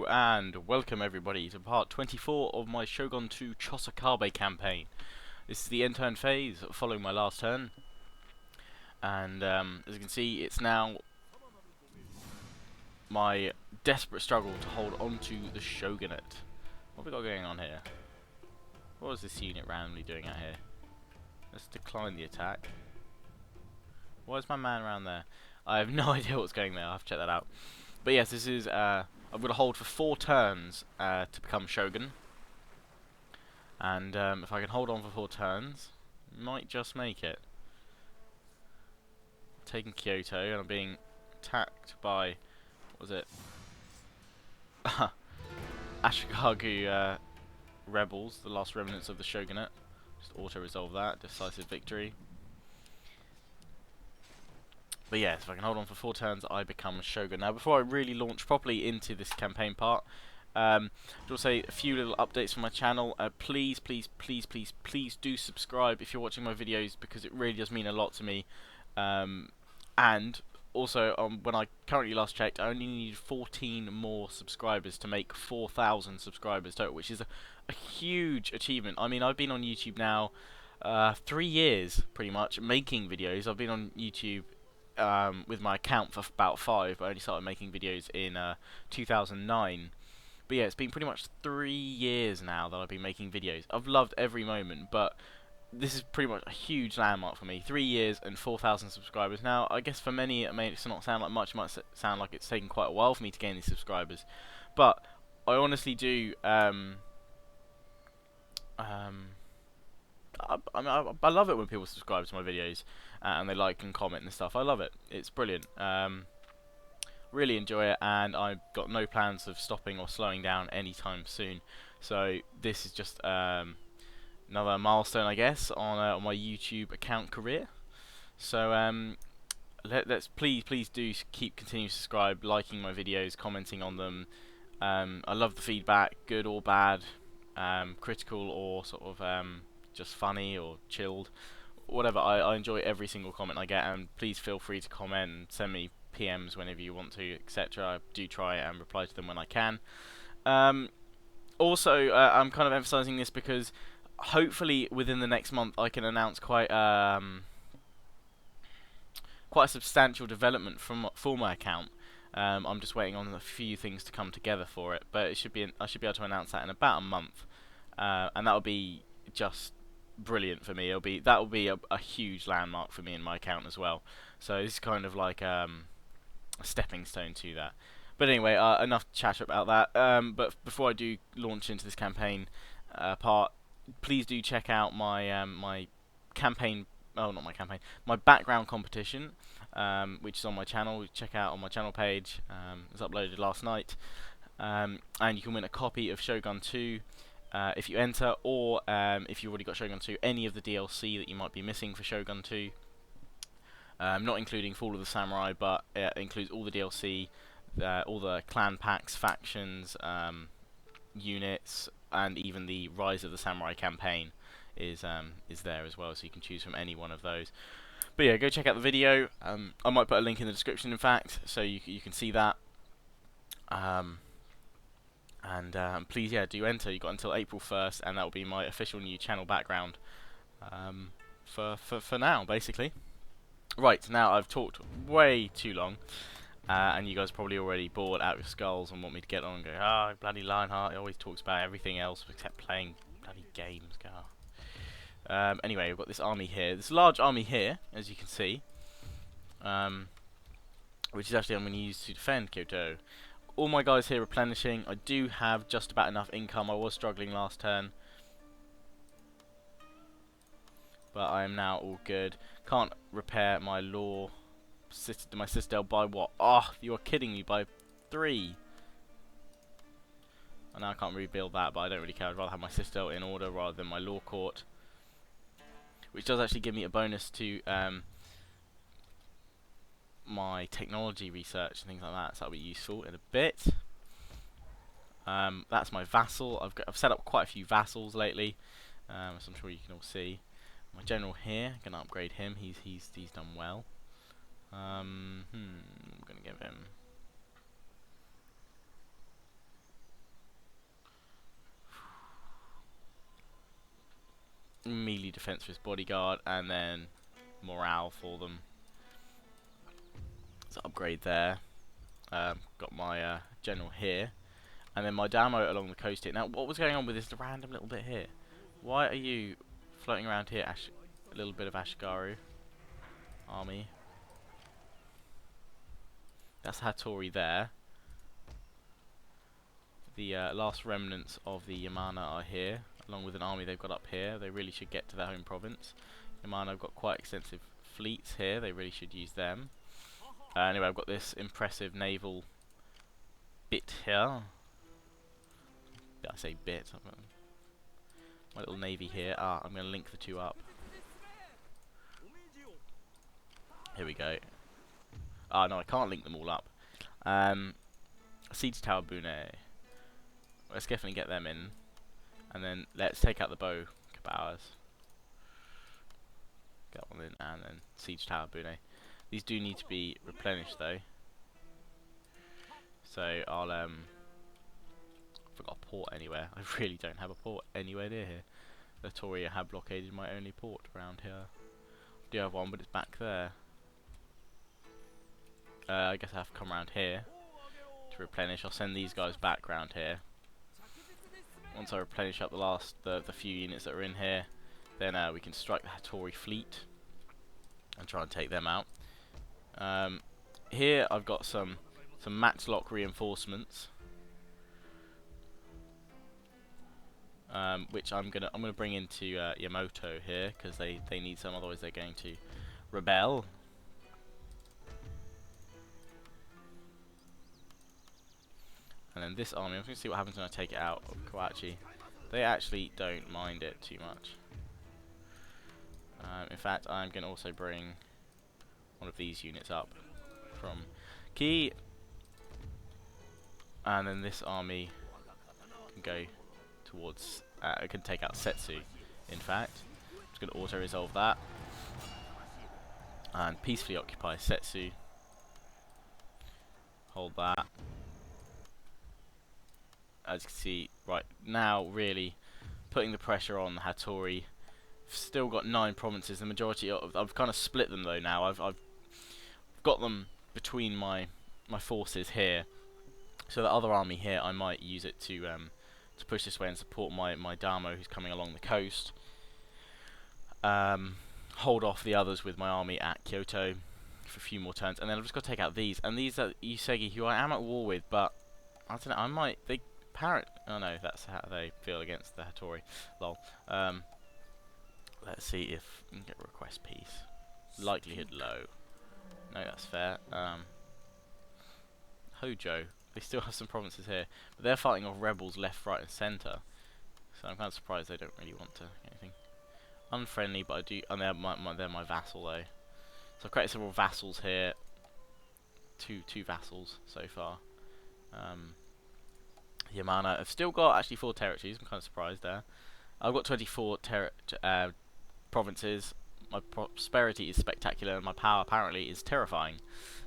Hello and welcome everybody to part 24 of my Shogun 2 Chosokabe campaign. This is the end turn phase following my last turn, and as you can see, it's now my desperate struggle to hold on to the Shogunate. What have we got going on here? What is this unit randomly doing out here? Let's decline the attack. Why is my man around there? I have no idea what's going there. I'll have to check that out. But yes, this is I've got to hold for 4 turns to become Shogun, and if I can hold on for 4 turns, might just make it. Taking Kyoto, and I'm being attacked by, what was it? Ashikagu rebels, the last remnants of the Shogunate. Just auto-resolve that, decisive victory. But yes, if I can hold on for 4 turns, I become Shogun. Now, before I really launch properly into this campaign part, I'll say a few little updates from my channel. Please do subscribe if you're watching my videos, because it really does mean a lot to me. And also, when I currently last checked, I only need 14 more subscribers to make 4,000 subscribers total, which is a huge achievement. I mean, I've been on YouTube now 3 years, pretty much, making videos. I've been on YouTube with my account for about 5, but I only started making videos in 2009. But yeah, it's been pretty much 3 years now that I've been making videos. I've loved every moment, but this is pretty much a huge landmark for me. 3 years and 4,000 subscribers. Now, I guess for many it may not sound like much. It might sound like it's taken quite a while for me to gain these subscribers, but I honestly do. I love it when people subscribe to my videos and they like and comment and stuff. I love it. It's brilliant. Really enjoy it, and I've got no plans of stopping or slowing down anytime soon. So this is just another milestone, I guess, on my YouTube account career. So let's please do continue to subscribe, liking my videos, commenting on them. I love the feedback, good or bad, critical or sort of just funny or chilled, whatever. I enjoy every single comment I get, and please feel free to comment and send me PMs whenever you want to, etc. I do try and reply to them when I can. Also, I'm kind of emphasizing this because hopefully within the next month I can announce quite a substantial development for my account. I'm just waiting on a few things to come together for it, but I should be able to announce that in about a month, and that will be just brilliant for me. That will be a huge landmark for me in my account as well. So this is kind of like a stepping stone to that. But anyway, enough chatter about that. But before I do launch into this campaign part, please do check out my my campaign. Oh, not my campaign. My background competition, which is on my channel. Check out on my channel page. It was uploaded last night, and you can win a copy of Shogun 2 if you enter, or if you've already got Shogun 2, any of the DLC that you might be missing for Shogun 2. Not including Fall of the Samurai, but it includes all the DLC, all the clan packs, factions, units, and even the Rise of the Samurai campaign is there as well, so you can choose from any one of those. But yeah, go check out the video. I might put a link in the description, in fact, so you can see that. Please, yeah, do enter. You've got until April 1st, and that will be my official new channel background for now, basically. Right, now I've talked way too long, and you guys are probably already bored out of your skulls and want me to get on and go, ah, bloody Lionheart, he always talks about everything else except playing bloody games, anyway, we've got this army here, this large army here, as you can see, which is actually I'm going to use to defend Kyoto. All my guys here replenishing. I do have just about enough income. I was struggling last turn, but I am now all good. Can't repair my my citadel by what? Oh, you are kidding me, by 3. And now I can't rebuild that, but I don't really care. I'd rather have my citadel in order rather than my law court, which does actually give me a bonus to my technology research and things like that, so that'll be useful in a bit. That's my vassal. I've set up quite a few vassals lately, so I'm sure you can all see. My general here, gonna upgrade him. He's done well. I'm gonna give him melee defense for his bodyguard, and then morale for them. So upgrade there. Got my general here, and then my damo along the coast here. Now, what was going on with this random little bit here? Why are you floating around here, a little bit of Ashikaru army? That's Hattori there. The last remnants of the Yamana are here, along with an army they've got up here. They really should get to their home province. Yamana have got quite extensive fleets here. They really should use them. Anyway, I've got this impressive naval bit here. Yeah, I say bit. I've got my little navy here. I'm going to link the two up. Here we go. No, I can't link them all up. Siege Tower Bune. Let's definitely get them in. And then let's take out the bow Kabowers. Get one in, and then Siege Tower Bune. These do need to be replenished though. So I'll forgot a port anywhere. I really don't have a port anywhere near here. The Toria have blockaded my only port around here. I do have one, but it's back there. I guess I have to come around here to replenish. I'll send these guys back round here. Once I replenish up the few units that are in here, then we can strike the Hattori fleet and try and take them out. Here I've got some matchlock reinforcements, which I'm gonna bring into Yamato here because they need some, otherwise they're going to rebel. And then this army, I'm going to see what happens when I take it out of Kawachi. They actually don't mind it too much. In fact, I'm going to also bring one of these units up from Ki. And then this army can go towards, it can take out Setsu, in fact. I'm just going to auto-resolve that. And peacefully occupy Setsu. Hold that. As you can see, right now, really putting the pressure on Hattori. Still got 9 provinces. The majority of I've kind of split them though now. I've got them between my forces here. So the other army here, I might use it to push this way and support my Damo who's coming along the coast. Hold off the others with my army at Kyoto for a few more turns, and then I've just got to take out these. And these are Yusegi, who I am at war with, but I don't know. I might oh no, that's how they feel against the Hattori. Lol. Let's see if we can get request peace. Likelihood low. No, that's fair. Hojo. They still have some provinces here, but they're fighting off rebels left, right, and centre. So I'm kind of surprised they don't really want to anything. Unfriendly, but I do. And they're my vassal though. So I've created several vassals here. Two vassals so far. Yamana have still got actually 4 territories. I'm kind of surprised there. I've got 24 provinces. My prosperity is spectacular, and my power apparently is terrifying.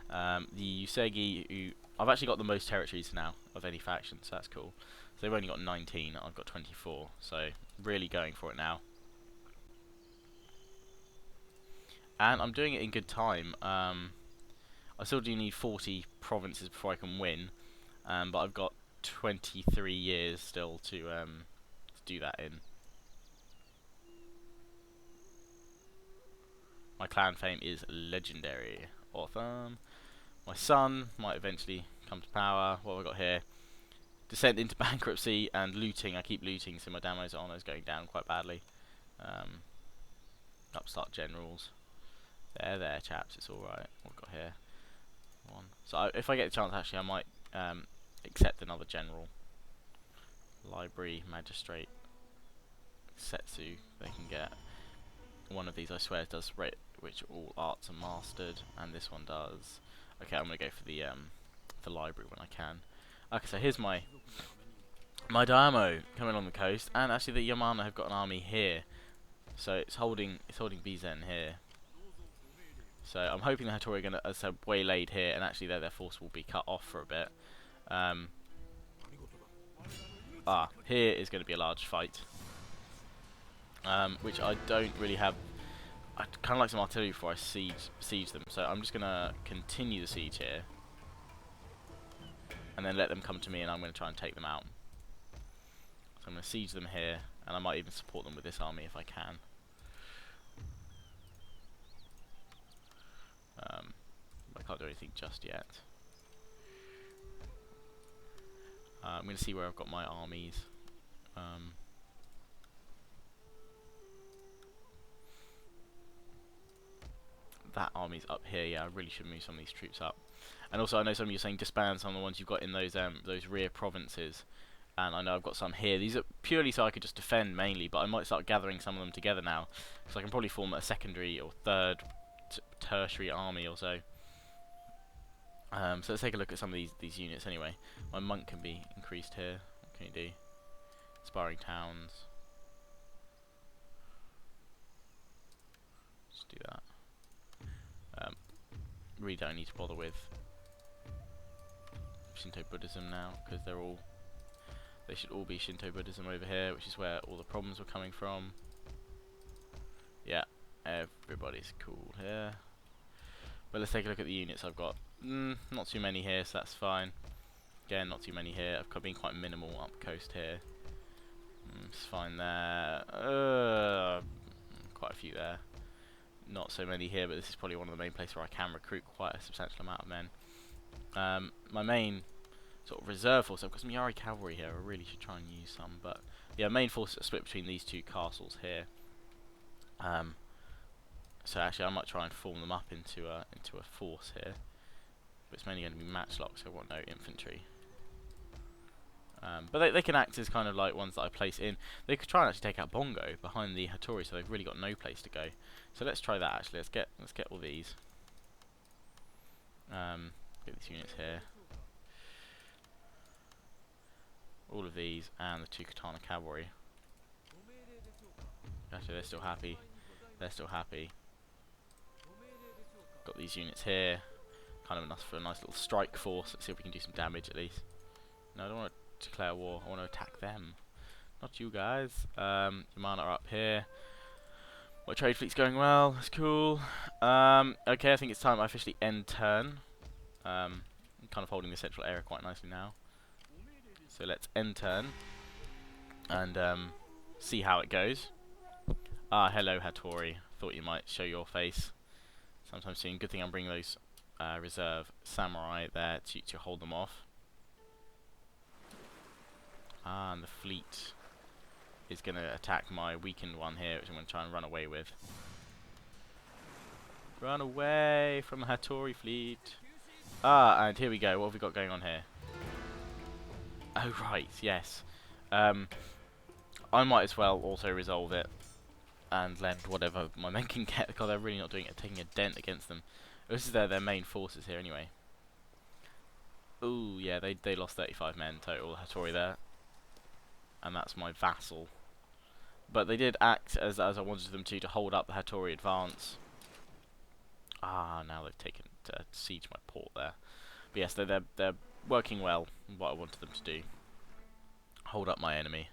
The Yusegi, who I've actually got the most territories now of any faction, so that's cool. So they've only got 19. I've got 24. So really going for it now. And I'm doing it in good time. I still do need 40 provinces before I can win, but I've got 23 years still to do that in. My clan fame is legendary. Awesome. My son might eventually come to power. What have I got here? Descent into bankruptcy and looting. I keep looting, so my Damo's honour is going down quite badly. Upstart generals. There, chaps. It's alright. What have I got here? One. So if I get the chance, actually, I might accept another general. Library, magistrate, Setsu. They can get one of these. I swear it does rate which all arts are mastered, and this one does. Okay, I'm gonna go for the library when I can. Okay, so here's my Damo coming on the coast, and actually the Yamana have got an army here, so it's holding Bizen here. So I'm hoping the Hattori are gonna waylaid here, and actually their force will be cut off for a bit. Here is going to be a large fight. which I don't really have. I'd kind of like some artillery before I siege them, so I'm just going to continue the siege here, and then let them come to me, and I'm going to try and take them out. So I'm going to siege them here, and I might even support them with this army if I can. I can't do anything just yet. I'm going to see where I've got my armies. That army's up here. Yeah, I really should move some of these troops up. And also, I know some of you are saying disband some of the ones you've got in those rear provinces. And I know I've got some here. These are purely so I could just defend mainly, but I might start gathering some of them together now, because I can probably form a secondary or third, tertiary army or so. So let's take a look at some of these units anyway. My monk can be increased here. What can you do? Inspiring towns. Let's do that. Really don't need to bother with Shinto Buddhism now, because they should all be Shinto Buddhism over here, which is where all the problems were coming from. Yeah, everybody's cool here. But let's take a look at the units I've got. Not too many here, so that's fine. Again, not too many here. I've been quite minimal up coast here. It's fine there. Quite a few there. Not so many here, but this is probably one of the main places where I can recruit quite a substantial amount of men. My main sort of reserve force, I've got some Yari cavalry here. I really should try and use some, but yeah, main force are split between these two castles here. So actually, I might try and form them up into a force here. But it's mainly going to be matchlock, so I want no infantry. But they can act as kind of like ones that I place in. They could try and actually take out Bongo behind the Hattori, so they've really got no place to go. So let's try that actually. Let's get all these. Get these units here. All of these and the 2 Katana cavalry. Actually, they're still happy. They're still happy. Got these units here. Kind of enough for a nice little strike force. Let's see if we can do some damage at least. No, I don't want to declare war. I want to attack them. Not you guys. Yamana are up here. My trade fleet's going well. That's cool. Okay, I think it's time I officially end turn. I'm kind of holding the central area quite nicely now. So let's end turn and see how it goes. Ah, hello Hattori. Thought you might show your face sometime soon. Good thing I'm bringing those reserve samurai there to hold them off. Ah, and the fleet is going to attack my weakened one here, which I'm going to try and run away with. Run away from the Hattori fleet. Ah, and here we go. What have we got going on here? Oh, right, yes. I might as well also resolve it and lend whatever my men can get, because they're really not taking a dent against them. This is their main forces here anyway. Ooh, yeah, they lost 35 men total, Hattori there. And that's my vassal. But they did act as I wanted them to hold up the Hattori advance. Ah, now they've taken to siege my port there. But yes, they're working well, what I wanted them to do. Hold up my enemy.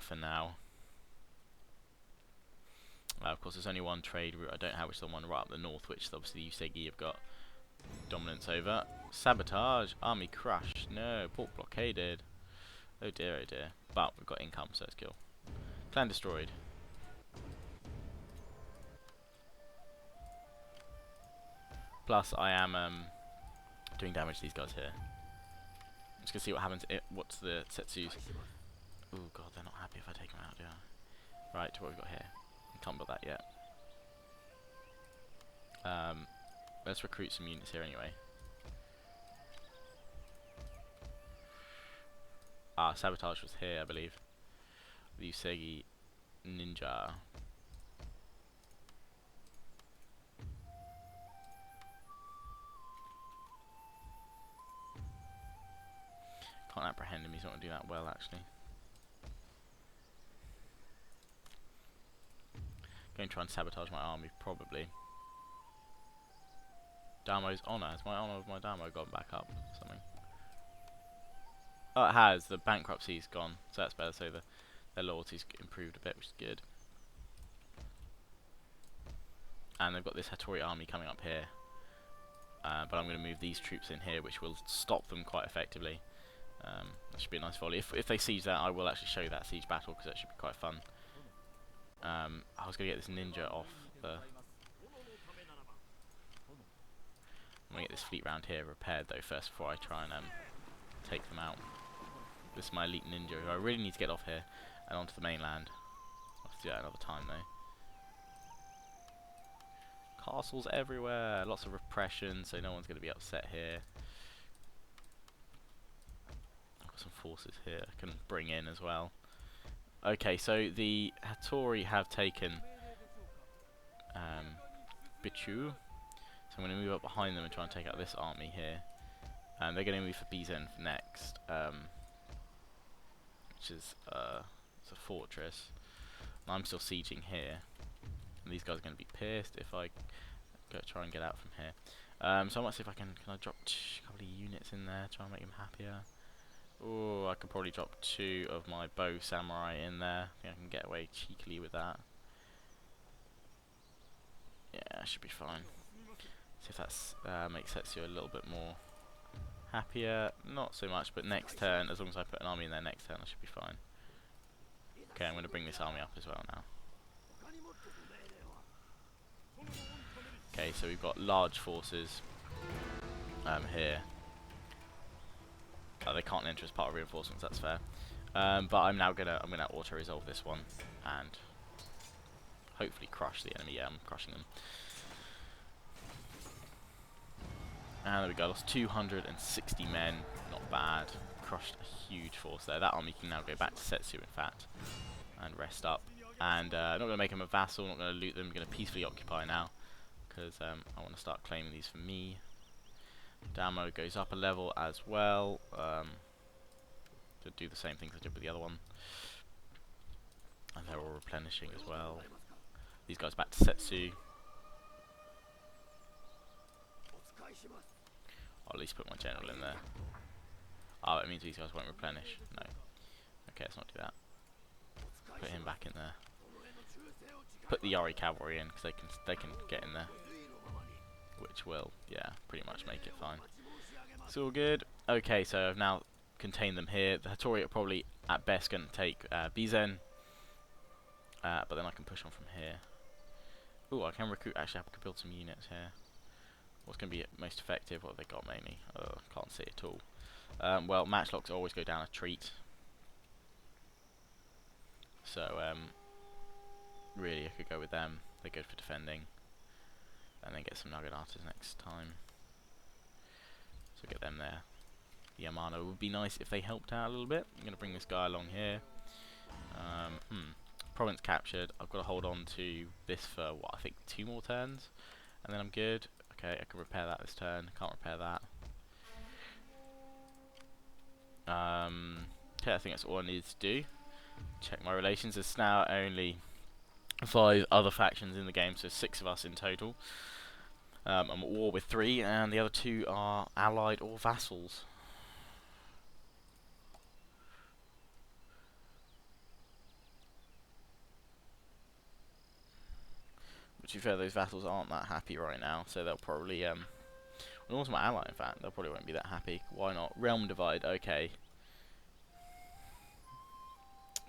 For now. Of course, there's only one trade route I don't have, which is the one right up the north, which obviously the Usegi have got dominance over. Sabotage, army crushed, no, port blockaded. Oh dear, oh dear. But we've got income, so it's cool. Clan destroyed. Plus, I am doing damage to these guys here. I'm just gonna see what happens. What's the Setsu's? Oh god, they're not happy if I take them out, do I? Right, what have we got here? Can't build that yet. Let's recruit some units here anyway. Ah, sabotage was here, I believe. The Usegi ninja. Can't apprehend him, he's not going to do that well actually. Going to try and sabotage my army, probably. Damo's honour. Has my honour of my Damo gone back up or something? Oh, it has. The bankruptcy's gone, so that's better. So Their loyalty's improved a bit, which is good. And they've got this Hattori army coming up here. But I'm going to move these troops in here, which will stop them quite effectively. That should be a nice volley. If they siege that, I will actually show you that siege battle, because that should be quite fun. I was going to get this ninja off the... I'm going to get this fleet round here repaired, though, first, before I try and take them out. This is my elite ninja, who I really need to get off here and onto the mainland. I'll have to do that another time, though. Castles everywhere, lots of repression, so no one's going to be upset here. I've got some forces here I can bring in as well. Okay, so the Hattori have taken Bichu, so I'm going to move up behind them and try and take out this army here. And they're going to move for Bizen next, which is it's a fortress. And I'm still sieging here. And these guys are going to be pissed if I go try and get out from here. So I might see if I can I drop a couple of units in there, try and make them happier. Oh, I could probably drop 2 of my bow samurai in there. I think I can get away cheekily with that. Yeah, should be fine. See if that makes Setsu a little bit more happier. Not so much, but next turn, as long as I put an army in there next turn, I should be fine. Okay, I'm going to bring this army up as well now. Okay, so we've got large forces here. They can't enter as part of reinforcements. That's fair. But I'm gonna auto resolve this one and hopefully crush the enemy. Yeah, I'm crushing them. And there we go. Lost 260 men. Not bad. Crushed a huge force there. That army can now go back to Setsu, in fact, and rest up. And not gonna make them a vassal. Not gonna loot them. Gonna peacefully occupy now, because I want to start claiming these for me. Damo goes up a level as well. To do the same things I did with the other one. And they're all replenishing as well. These guys back to Setsu. I'll at least put my general in there. Oh, it means these guys won't replenish. No. Okay, let's not do that. Put him back in there. Put the Yari cavalry in, because they can get in there. Which will, yeah, pretty much make it fine. It's all good. Okay, so I've now contained them here. The Hattori are probably, at best, going to take Bizen. But then I can push on from here. Ooh, I can recruit, actually I can build some units here. What's going to be most effective? What have they got, mainly? Can't see it at all. Well, matchlocks always go down a treat. So, really, I could go with them. They're good for defending. And then get some Naganatas next time. So get them there. The Yamano would be nice if they helped out a little bit. I'm going to bring this guy along here. Province captured. I've got to hold on to this for, what, I think 2 more turns. And then I'm good. Okay, I can repair that this turn. Can't repair that. Okay, I think that's all I need to do. Check my relations. There's now only 5 other factions in the game, so 6 of us in total. I'm at war with 3, and the other 2 are allied or vassals. But to be fair, those vassals aren't that happy right now, so they'll probably, well, also my ally, in fact, they'll probably won't be that happy. Why not? Realm divide, okay.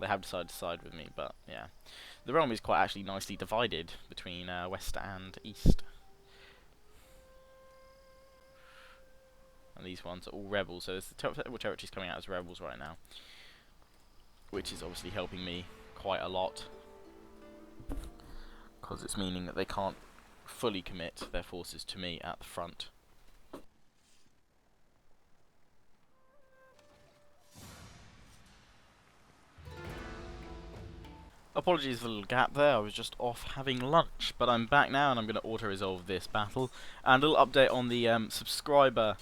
They have decided to side with me, but yeah. The realm is quite actually nicely divided between west and east. And these ones are all rebels, so there's the territories coming out as rebels right now. Which is obviously helping me quite a lot. Because it's meaning that they can't fully commit their forces to me at the front. Apologies for the little gap there, I was just off having lunch, but I'm back now and I'm going to auto-resolve this battle. And a little update on the subscriber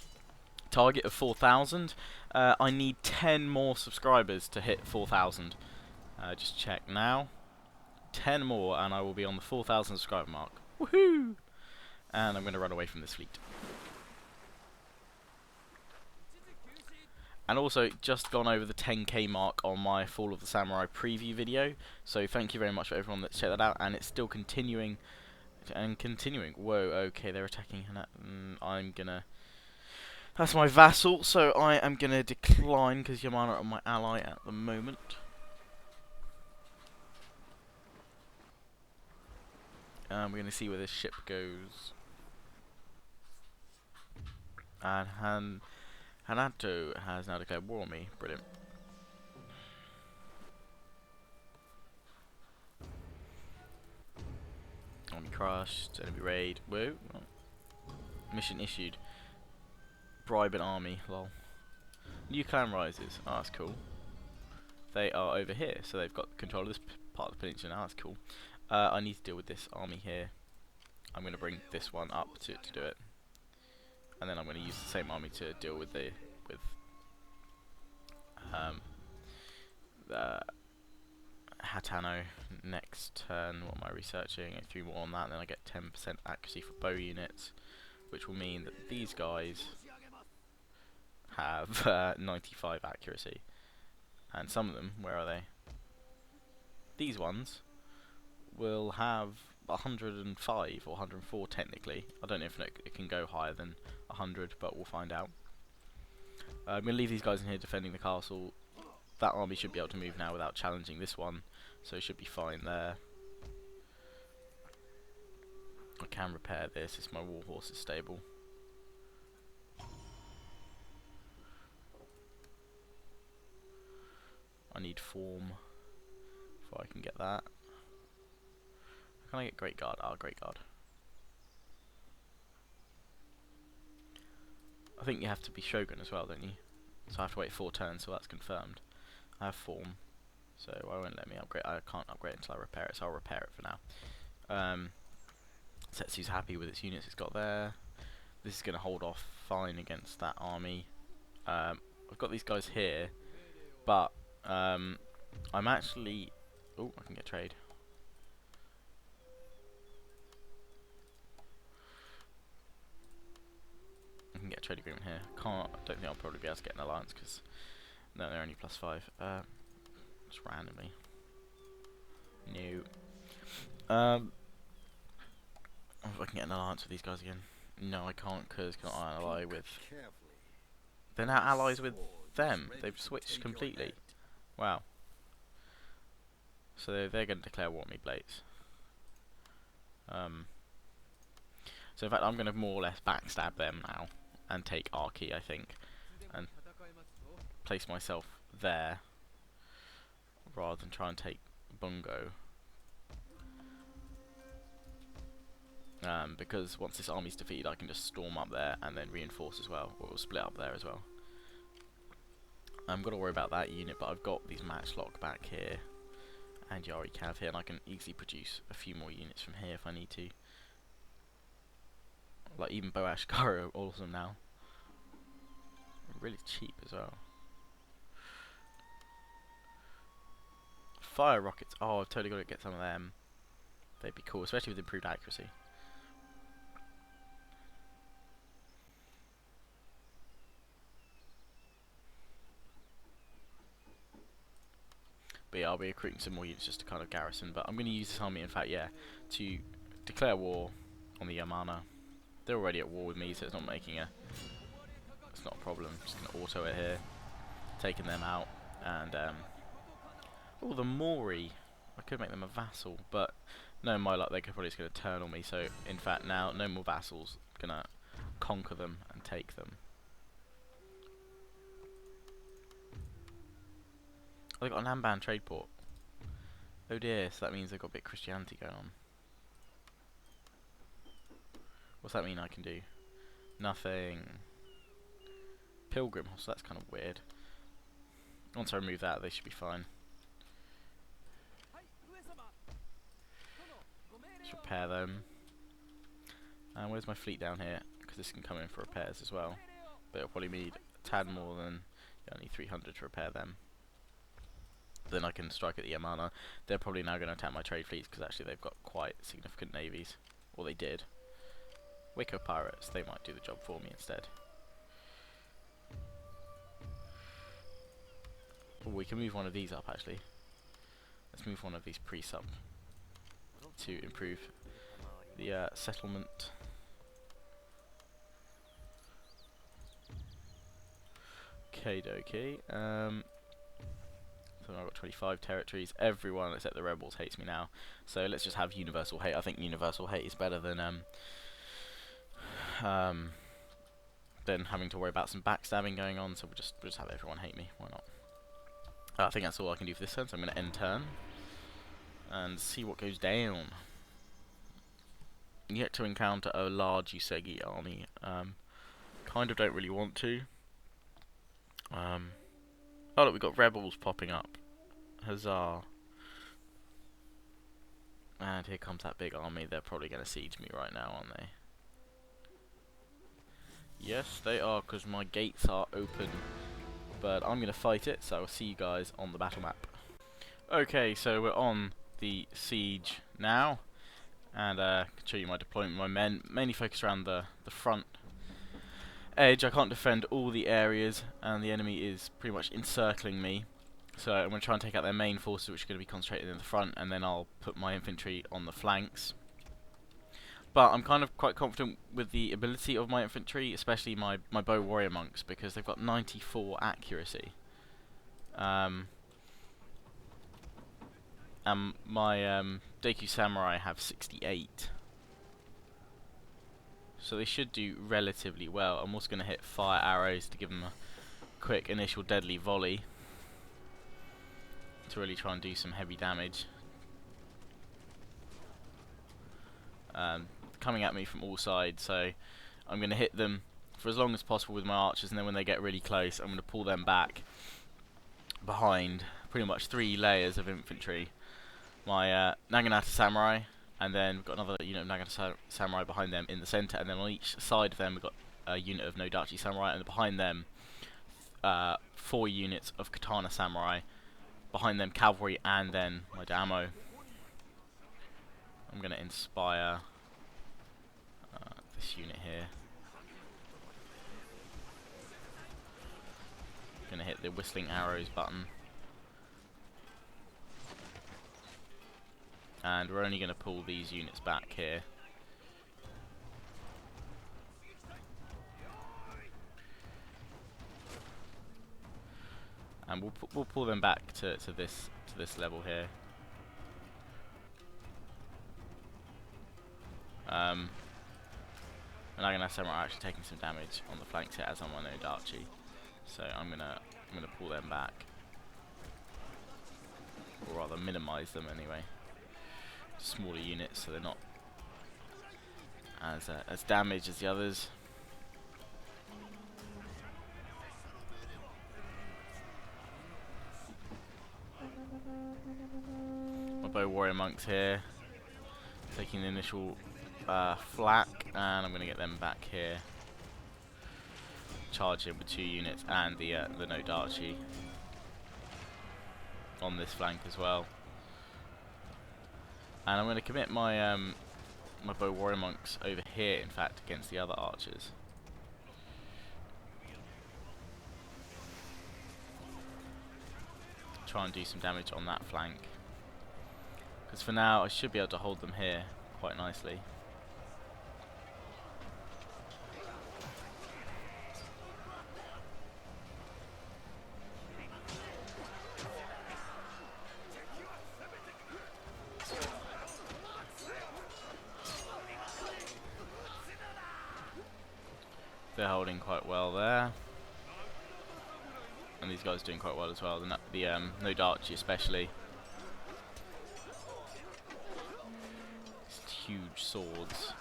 target of 4,000. I need 10 more subscribers to hit 4,000. Just check now. 10 more and I will be on the 4,000 subscriber mark. Woohoo! And I'm going to run away from this fleet. And also, just gone over the 10k mark on my Fall of the Samurai preview video. So thank you very much for everyone that checked that out. And it's still continuing and continuing. Whoa, okay, they're attacking. I'm gonna. That's my vassal, so I am gonna decline because Yamana are my ally at the moment. We're gonna see where this ship goes. And Hanato has now declared war on me. Brilliant. Enemy crushed, enemy raid. Whoa. Mission issued. Bribe an army, lol. New clan rises. Oh, that's cool. They are over here, so they've got control of this part of the peninsula now. That's cool. I need to deal with this army here. I'm going to bring this one up to do it. And then I'm going to use the same army to deal with the Hatano next turn. What am I researching? 3 more on that, and then I get 10% accuracy for bow units, which will mean that these guys have 95 accuracy. And some of them, where are they? These ones will have 105 or 104 technically. I don't know if it can go higher than 100, but we'll find out. I'm going to leave these guys in here defending the castle. That army should be able to move now without challenging this one, so it should be fine there. I can repair this, it's my warhorse is stable. I need form before I can get that. How can I get Great Guard? Ah, Great Guard. I think you have to be Shogun as well, don't you? So I have to wait 4 turns, so that's confirmed. I have form, so it won't let me upgrade. I can't upgrade until I repair it, so I'll repair it for now. Setsu's happy with its units it's got there. This is going to hold off fine against that army. I've got these guys here, but I'm actually... Oh, I can get trade. I can get a trade agreement here. I don't think I'll probably be able to get an alliance because no, they're only +5. Just randomly. No. If I can get an alliance with these guys again. No, I can't because I ally with. They're now allies with them. They've switched completely. Wow. So they're going to declare war on me, Blades. So in fact, I'm going to more or less backstab them now and take Arki, I think, and place myself there rather than try and take Bungo. Because once this army's defeated, I can just storm up there and then reinforce as well, or we'll split up there as well. I'm going to worry about that unit, but I've got these Matchlock back here and Yari Cav here, and I can easily produce a few more units from here if I need to. Like even Boashkara are awesome now. Really cheap as well. Fire rockets. Oh, I've totally got to get some of them. They'd be cool, especially with improved accuracy. But yeah, I'll be recruiting some more units just to kind of garrison. But I'm going to use this army, in fact, yeah, to declare war on the Yamana. They're already at war with me, so it's not making a... It's not a problem. I'm just going to auto it here. Taking them out. And, oh, the Mori. I could make them a vassal, but no, my luck, they're probably just going to turn on me. So, in fact, now, no more vassals. Going to conquer them and take them. Oh, they've got an Amban trade port. Oh dear, so that means they've got a bit of Christianity going on. What's that mean I can do? Nothing. Pilgrim, so that's kind of weird. Once I remove that, they should be fine. Let's repair them. And where's my fleet down here? Because this can come in for repairs as well. But it'll probably need a tad more than... Yeah, I need 300 to repair them. Then I can strike at the Yamana. They're probably now going to attack my trade fleets because actually they've got quite significant navies. Or they did. Waco pirates, they might do the job for me instead. Oh, we can move one of these up actually. Let's move one of these priests up to improve the settlement. Okay, dokie. So I've got 25 territories. Everyone except the rebels hates me now. So let's just have universal hate. I think universal hate is better than having to worry about some backstabbing going on. So we'll just have everyone hate me. Why not? I think that's all I can do for this turn. So I'm going to end turn and see what goes down. Yet to encounter a large Usegi army. Kind of don't really want to. Oh look, we've got rebels popping up. Huzzah. And here comes that big army. They're probably going to siege me right now, aren't they? Yes, they are, because my gates are open. But I'm going to fight it, so I'll see you guys on the battle map. Okay, so we're on the siege now. And I can show you my deployment. My men mainly focus around the front edge. I can't defend all the areas, and the enemy is pretty much encircling me. So I'm going to try and take out their main forces, which are going to be concentrated in the front, and then I'll put my infantry on the flanks. But I'm kind of quite confident with the ability of my infantry, especially my bow warrior monks, because they've got 94 accuracy. And my Deku samurai have 68. So they should do relatively well. I'm also going to hit fire arrows to give them a quick initial deadly volley to really try and do some heavy damage. Coming at me from all sides, so I'm going to hit them for as long as possible with my archers, and then when they get really close I'm going to pull them back behind pretty much 3 layers of infantry. My Naginata samurai, and then we've got another unit of Naginata samurai behind them in the centre, and then on each side of them we've got a unit of Nodachi samurai, and behind them 4 units of Katana samurai, behind them cavalry, and then my Damo. I'm going to inspire this unit here. Going to hit the whistling arrows button. And we're only going to pull these units back here. And we'll pull them back to this level here. And I'm gonna have Samurai actually taking some damage on the flanks here, as I'm on Odachi. So I'm gonna pull them back, or rather minimise them anyway. Smaller units, so they're not as damaged as the others. My bow warrior monks here, taking the initial flak, and I'm going to get them back here. Charge in with 2 units and the Nodachi on this flank as well. And I'm going to commit my my bow warrior monks over here, in fact, against the other archers. Try and do some damage on that flank, because for now I should be able to hold them here quite nicely. They're holding quite well there, and these guys are doing quite well as well. The Nodachi especially. These huge swords.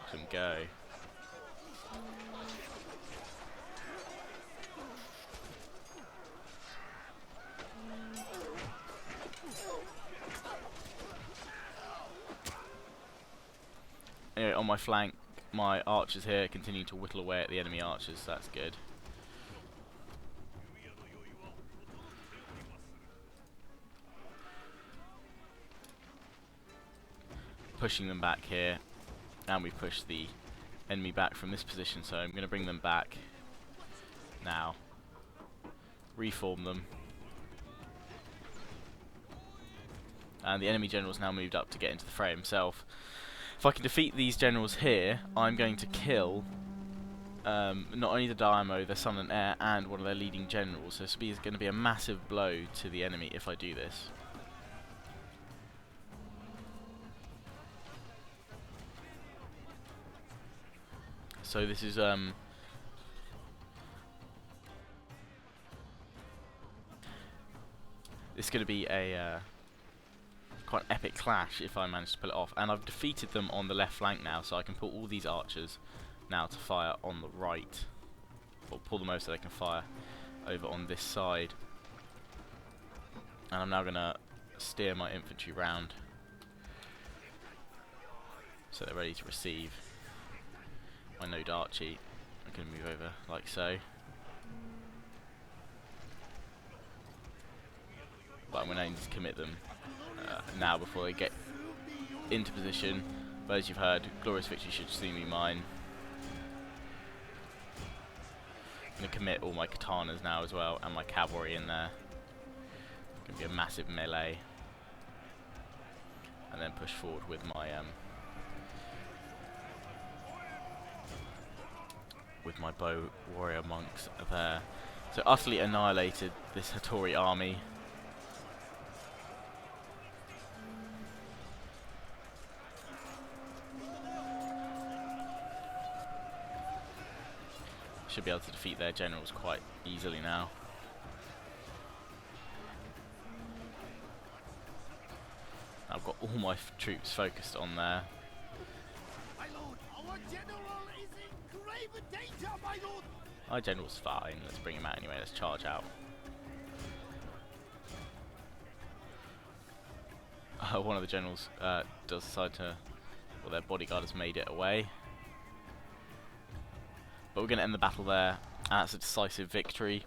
Let them go. Anyway, on my flank, my archers here continue to whittle away at the enemy archers, so that's good. Pushing them back here, and we push the enemy back from this position, so I'm going to bring them back now. Reform them. And the enemy general's now moved up to get into the fray himself. If I can defeat these generals here, I'm going to kill not only the Daimyo, their son and heir, and one of their leading generals. So this is going to be a massive blow to the enemy if I do this. So this is it's going to be a quite an epic clash if I manage to pull it off. And I've defeated them on the left flank now, so I can put all these archers now to fire on the right, or pull them over so they can fire over on this side. And I'm now going to steer my infantry round so they're ready to receive my node Archie. I'm going to move over like so. But I'm going to need to commit them now before they get into position. But as you've heard, glorious victory should soon be mine. I'm going to commit all my katanas now as well, and my cavalry in there. It's going to be a massive melee. And then push forward with my bow warrior monks there. So utterly annihilated this Hattori army. Should be able to defeat their generals quite easily now. I've got all my troops focused on there. My lord, our general is in grave danger, my lord. Our general's fine. Let's bring him out anyway. Let's charge out. One of the generals does decide to... Well, their bodyguard has made it away. But we're going to end the battle there, and that's a decisive victory.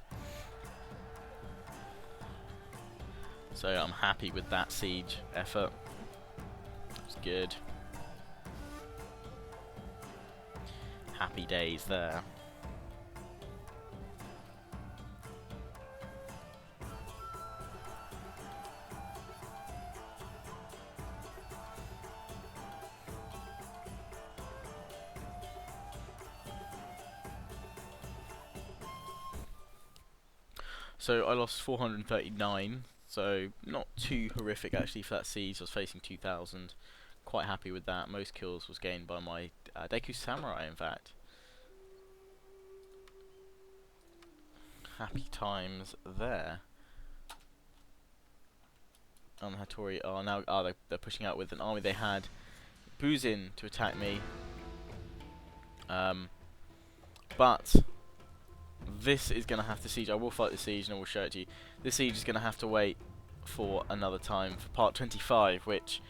So I'm happy with that siege effort. It's good. Happy days there. So I lost 439, so not too horrific actually for that siege. I was facing 2,000. Quite happy with that. Most kills was gained by my Deku Samurai, in fact. Happy times there. And the Hattori are now they're pushing out with an army they had Buzin to attack me. But this is going to have to siege. I will fight the siege and I will show it to you. This siege is going to have to wait for another time for part 25, which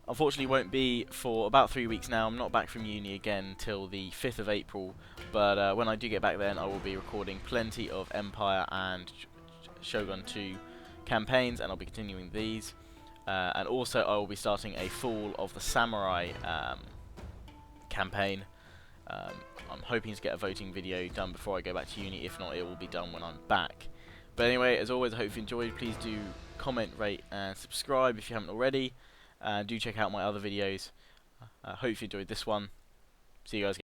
unfortunately won't be for about 3 weeks now. I'm not back from uni again till the 5th of April, but when I do get back then I will be recording plenty of Empire and Shogun 2 campaigns, and I'll be continuing these. And also I will be starting a Fall of the Samurai campaign. I'm hoping to get a voting video done before I go back to uni. If not, it will be done when I'm back. But anyway, as always, I hope you enjoyed. Please do comment, rate and subscribe if you haven't already. And do check out my other videos. Hope you enjoyed this one. See you guys again.